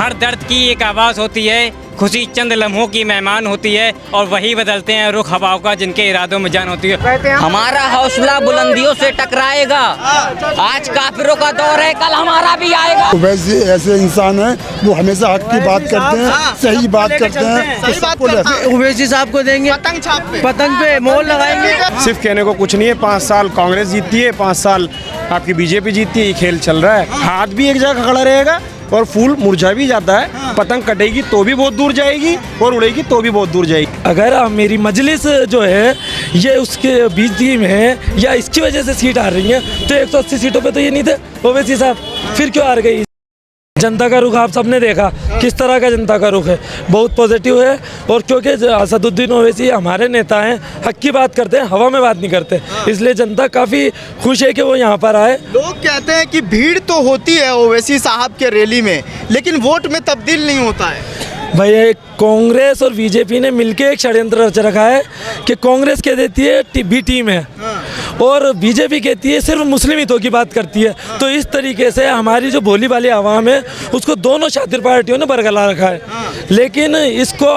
हर दर्द की एक आवाज़ होती है, खुशी चंद लम्हों की मेहमान होती है और वही बदलते हैं रुख हवाओं का जिनके इरादों में जान होती है। हमारा हौसला बुलंदियों से टकराएगा, आज काफिरों का दौर है, कल हमारा भी आएगा। वैसे ऐसे इंसान हैं वो हमेशा हक की बात करते हैं, सही बात करते हैं। ओवैसी साहब को देंगे पतंग पे मोहर लगाएंगे। सिर्फ कहने को कुछ नहीं है, 5 साल कांग्रेस जीतती है, 5 साल आपकी बीजेपी जीतती है, ये खेल चल रहा है। हाथ भी एक जगह खड़ा रहेगा और फूल मुरझा भी जाता है। पतंग कटेगी तो भी बहुत दूर जाएगी और उड़ेगी तो भी बहुत दूर जाएगी। अगर मेरी मजलिस जो है ये उसके बीच में है या इसकी वजह से सीट आ रही है तो 180 सीटों पे तो ये नहीं थे ओवैसी साहब, फिर क्यों हार गई? जनता का रुख आप सबने देखा किस तरह का जनता का रुख है, बहुत पॉजिटिव है। और क्योंकि असदुद्दीन ओवैसी हमारे नेता हैं, हक की बात करते हैं, हवा में बात नहीं करते, इसलिए जनता काफ़ी खुश है कि वो यहाँ पर आए। लोग कहते हैं कि भीड़ तो होती है ओवैसी साहब के रैली में, लेकिन वोट में तब्दील नहीं होता है। भाई कांग्रेस और बीजेपी ने मिलके एक षड्यंत्र रच रखा है कि कांग्रेस कह देती है बी टीम है और बीजेपी कहती है सिर्फ मुस्लिम हितों की बात करती है। तो इस तरीके से हमारी जो भोली भाली आवाम है उसको दोनों शातिर पार्टियों ने बरगला रखा है। लेकिन इसको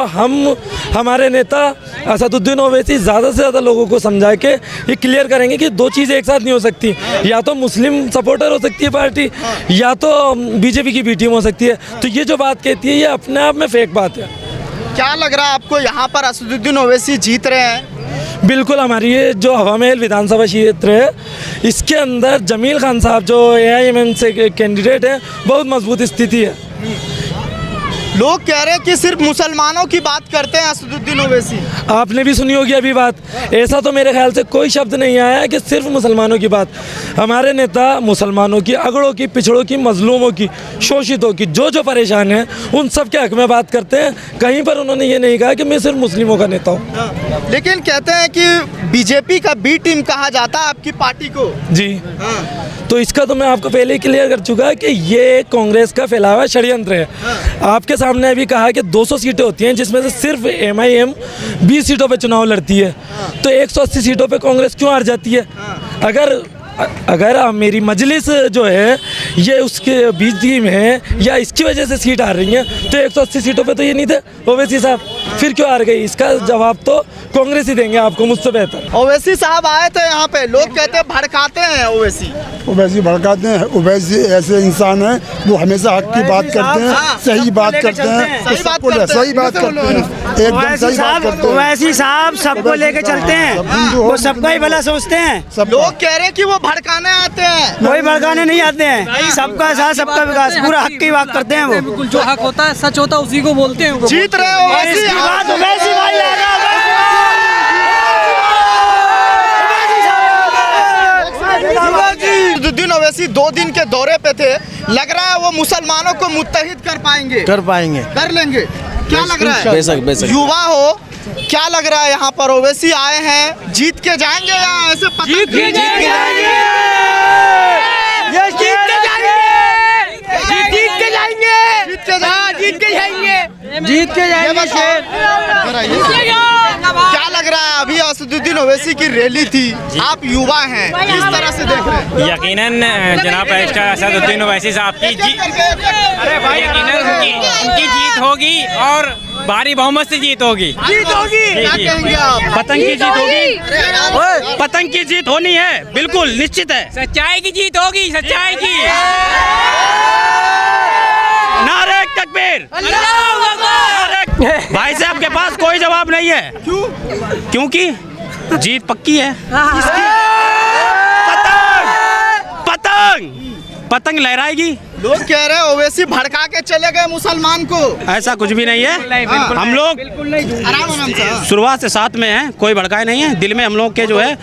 हमारे नेता असदुद्दीन ओवैसी ज़्यादा से ज़्यादा लोगों को समझा के ये क्लियर करेंगे कि दो चीज़ें एक साथ नहीं हो सकती, या तो मुस्लिम सपोर्टर हो सकती है पार्टी या तो बीजेपी की बी टीम हो सकती है। तो ये जो बात कहती है ये अपने आप में फेक बात है। क्या लग रहा है आपको, यहाँ पर असदुद्दीन ओवैसी जीत रहे हैं? बिल्कुल, हमारी ये जो हवा महल विधानसभा क्षेत्र है इसके अंदर जमील खान साहब जो AIMM से कैंडिडेट है, बहुत मजबूत स्थिति है। लोग कह रहे हैं कि सिर्फ मुसलमानों की बात करते हैं असदुद्दीन ओवैसी। आपने भी सुनी होगी अभी बात, ऐसा तो मेरे ख्याल से कोई शब्द नहीं आया है कि सिर्फ मुसलमानों की बात। हमारे नेता मुसलमानों की, अगड़ों की, पिछड़ों की, मजलूमों की, शोषितों की, जो परेशान हैं उन सब के हक में बात करते हैं। कहीं पर उन्होंने ये नहीं कहा कि मैं सिर्फ मुस्लिमों का नेता हूँ। लेकिन कहते हैं कि बीजेपी का बी टीम कहा जाता है आपकी पार्टी को। जी तो इसका तो मैं आपको पहले ही क्लियर कर चुका कि ये कांग्रेस का फैला हुआ षड्यंत्र है। आपके सामने अभी कहा कि 200 सीटें होती हैं जिसमें से सिर्फ MIM 20 सीटों पे चुनाव लड़ती है, तो 180 सीटों पे कांग्रेस क्यों हार जाती है? अगर मेरी मजलिस जो है ये उसके बीच में है या इसकी वजह से सीट आ रही है तो 180 सीटों पे तो ये नहीं थे ओवैसी साहब, फिर क्यों हार गई? इसका जवाब तो कांग्रेस ही देंगे आपको मुझसे बेहतर। ओवैसी साहब आए थे यहाँ पे, लोग कहते हैं भड़काते हैं ओवैसी भड़काते हैं। ओवैसी ऐसे इंसान हैं वो हमेशा हक की बात करते हैं, सही बात करते हैं, सही बात करते हैं, एकदम सही बात करते हैं। ओवैसी साहब सबको लेके चलते हैं, वो सबका ही भला सोचते हैं। लोग कह रहे हैं कि वो भड़काने आते हैं। कोई भड़काने नहीं आते हैं, सबका साथ सबका विकास, पूरा हक की बात करते हैं। वो बिल्कुल जो हक होता है, सच होता है, उसी को बोलते हैं। जीत रहे हो असदुद्दीन ओवैसी 2 दिन के दौरे पे थे, लग रहा है वो मुसलमानों को मुत्तहिद कर पाएंगे, कर लेंगे। क्या लग रहा है? बेशक। युवा हो, क्या लग रहा है यहाँ पर ओवैसी आए हैं, जीत के जाएंगे या ऐसे जीत के जाएंगे? क्या लग रहा है, अभी असदुद्दीन ओवैसी की रैली थी, आप युवा हैं, किस तरह से देख रहे हैं? यकीनन जनाब रजिस्ट्रार असदुद्दीन ओवैसी साहब की उनकी जीत होगी और भारी बहुमत से जीत होगी। क्या कहेंगे आप? पतंग की जीत होगी, पतंग की जीत होनी है, बिल्कुल निश्चित है। सच्चाई की जीत होगी, सच्चाई की। नारे तकबीर, भाई साहब के पास कोई जवाब नहीं है। क्योंकि जीत पक्की है। पतंग लहराएगी। लोग कह रहे हैं ओवैसी भड़का के चले गए मुसलमान को। ऐसा कुछ भी नहीं है, हम लोग आराम से शुरुआत से साथ में हैं, कोई भड़काए नहीं है। दिल में हम लोग के जो है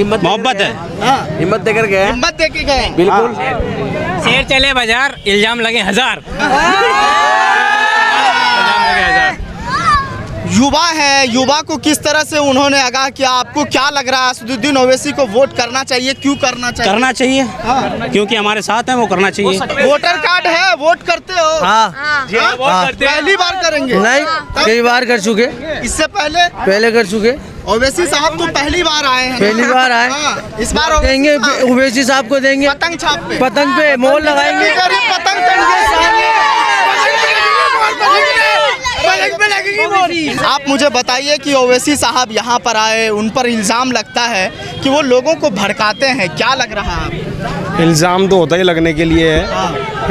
मोहब्बत है, हिम्मत दे के गए। बिल्कुल। शेर चले बाजार, इल्जाम लगे हजार। युवा है, युवा को किस तरह से उन्होंने आगाह किया? आपको क्या लग रहा है, असदुद्दीन ओवैसी को वोट करना चाहिए, क्यों करना चाहिए? करना चाहिए, क्योंकि हमारे साथ हैं, वो करना चाहिए। वोटर कार्ड है, वोट करते हो? हाँ। पहली बार करेंगे? नहीं, कई बार कर चुके। इससे पहले कर चुके। ओवैसी साहब तो पहली बार आए हैं। पहली बार आए। इस बार देंगे, ओवैसी साहब को देंगे पतंग छाप पे, पतंग पे मोहर लगाएंगे। पतंग आप मुझे बताइए कि ओवैसी साहब यहाँ पर आए, उन पर इल्ज़ाम लगता है कि वो लोगों को भड़काते हैं, क्या लग रहा है आपको? इल्ज़ाम तो होता ही लगने के लिए है,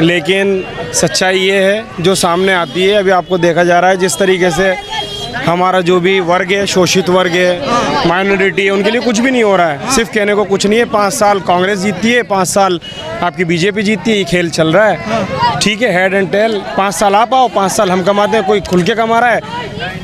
लेकिन सच्चाई ये है जो सामने आती है। अभी आपको देखा जा रहा है जिस तरीके से हमारा जो भी वर्ग है, शोषित वर्ग है, माइनॉरिटी है, उनके लिए कुछ भी नहीं हो रहा है। सिर्फ कहने को कुछ नहीं है। 5 साल कांग्रेस जीतती है, 5 साल आपकी बीजेपी जीतती है, ये खेल चल रहा है। ठीक है, हेड एंड टेल। 5 साल आप आओ, 5 साल हम कमाते हैं। कोई खुल के कमा रहा है,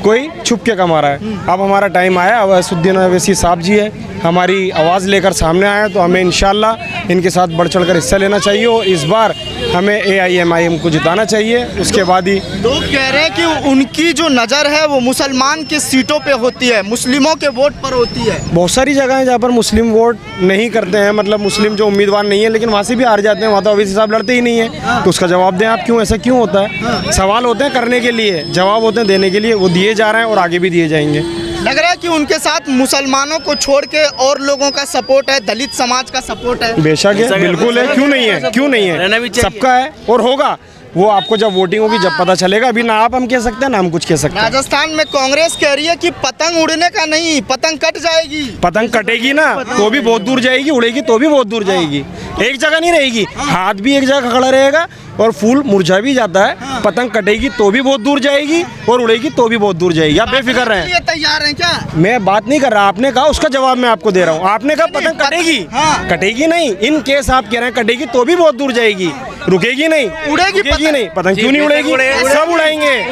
कोई छुप के कमा रहा है। अब हमारा टाइम आया। अब असदुद्दीन ओवैसी साहब जी है, हमारी आवाज़ लेकर सामने आए, तो हमें इंशाल्लाह इनके साथ बढ़ चढ़ कर हिस्सा लेना चाहिए और इस बार हमें AIMIM को जिताना चाहिए। उसके बाद ही लोग कह रहे हैं कि उनकी जो नज़र है वो मुसलमान की सीटों पे होती है, मुस्लिमों के वोट पर होती है। बहुत सारी जगह हैं जहाँ पर मुस्लिम वोट नहीं करते हैं, मतलब मुस्लिम जो उम्मीदवार नहीं है, लेकिन वहाँ से भी हार जाते हैं। वहाँ तो ओवैसी साहब लड़ते ही नहीं है, तो उसका जवाब दें आप, क्यों ऐसा क्यों होता है? सवाल होते हैं करने के लिए, जवाब होते हैं देने के लिए। वो दिए जा रहे हैं और आगे भी दिए जाएंगे। लग रहा है कि उनके साथ मुसलमानों को छोड़ के और लोगों का सपोर्ट है, दलित समाज का सपोर्ट है। बेशक है, बिल्कुल है, क्यों नहीं है, क्यों नहीं है, सबका है और होगा। वो आपको जब वोटिंग होगी जब पता चलेगा। अभी ना आप हम कह सकते हैं ना हम कुछ कह सकते हैं। राजस्थान में कांग्रेस कह रही है कि पतंग उड़ने का नहीं, पतंग कट जाएगी। पतंग कटेगी ना तो भी बहुत दूर जाएगी, उड़ेगी तो भी बहुत दूर जाएगी, एक जगह नहीं रहेगी। हाथ भी एक जगह खड़ा रहेगा और फूल मुरझा भी जाता है। पतंग कटेगी तो भी बहुत दूर जाएगी और उड़ेगी तो भी बहुत दूर जाएगी। आप बेफिक्र रहें। ये तैयार हैं क्या? मैं बात नहीं कर रहा, आपने कहा उसका जवाब मैं आपको दे रहा हूँ। आपने कहा पतंग कटेगी, कटेगी नहीं। इन केस आप कह रहे हैं कटेगी तो भी बहुत दूर जाएगी, रुकेगी नहीं, उड़ेगी नहीं। पतंग क्यों नहीं उड़ेगी? सब उड़ाएंगे,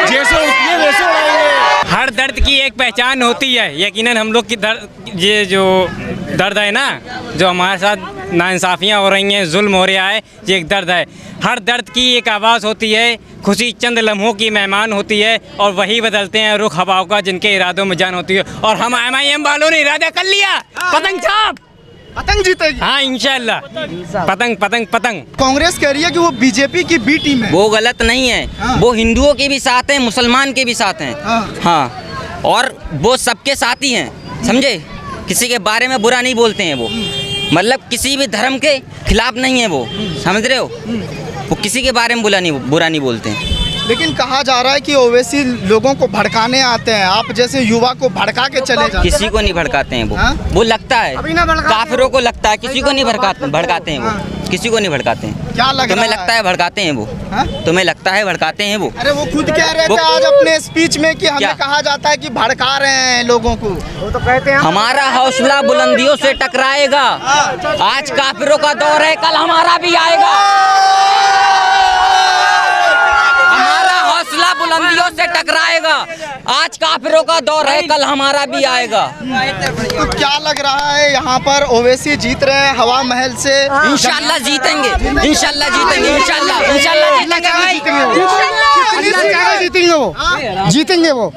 जैसे उड़ती है वैसे उड़ाएंगे। हर दर्द की एक पहचान होती है। यकीनन हम लोग की दर्द, ये जो दर्द है ना, जो हमारे साथ नाइंसाफ़ियाँ हो रही हैं, जुल्म हो रहा है, ये एक दर्द है। हर दर्द की एक आवाज़ होती है। खुशी चंद लम्हों की मेहमान होती है और वही बदलते हैं रुख हवाओं का जिनके इरादों में जान होती है। और हम MIM वालों ने इरादा कर लिया, पतंग छाप, पतंग जीतेगी। हाँ इंशाल्लाह। पतंग पतंग पतंग। कांग्रेस कह रही है कि वो बीजेपी की बी टीम है। वो गलत नहीं है। वो हिंदुओं के भी साथ हैं, मुसलमान के भी साथ हैं। हाँ, और वो सबके साथ ही हैं, समझे? किसी के बारे में बुरा नहीं बोलते हैं वो, मतलब किसी भी धर्म के खिलाफ नहीं है वो, समझ रहे हो? वो किसी के बारे में बुरा नहीं बोलते हैं। लेकिन कहा जा रहा है कि ओवैसी लोगों को भड़काने आते हैं, आप जैसे युवा को भड़का के चले जाते हैं। किसी को नहीं भड़काते हैं वो लगता है काफिरों को लगता है, किसी को नहीं भड़काते हैं वो, किसी को नहीं भड़काते हैं। क्या लग तुम्हें रहा लगता है भड़काते हैं वो? तुम्हें लगता है भड़काते हैं वो? अरे वो खुद कह रहे थे आज अपने स्पीच में कि हमें कहा जाता है कि भड़का रहे हैं लोगों को। वो तो कहते हैं हमारा हौसला बुलंदियों से टकराएगा। आज काफिरों का दौर है, कल हमारा भी आएगा। हमारा हौसला बुलंदियों से टकराएगा। आज काफिरों का दौर है, कल हमारा भी आएगा। तो क्या लग रहा है यहाँ पर ओवैसी जीत रहे हैं हवा महल से? इंशाल्लाह जीतेंगे, इंशाल्लाह जीतेंगे, इंशाल्लाह जीतेंगे भाई, जीतेंगे वो, जीतेंगे वो।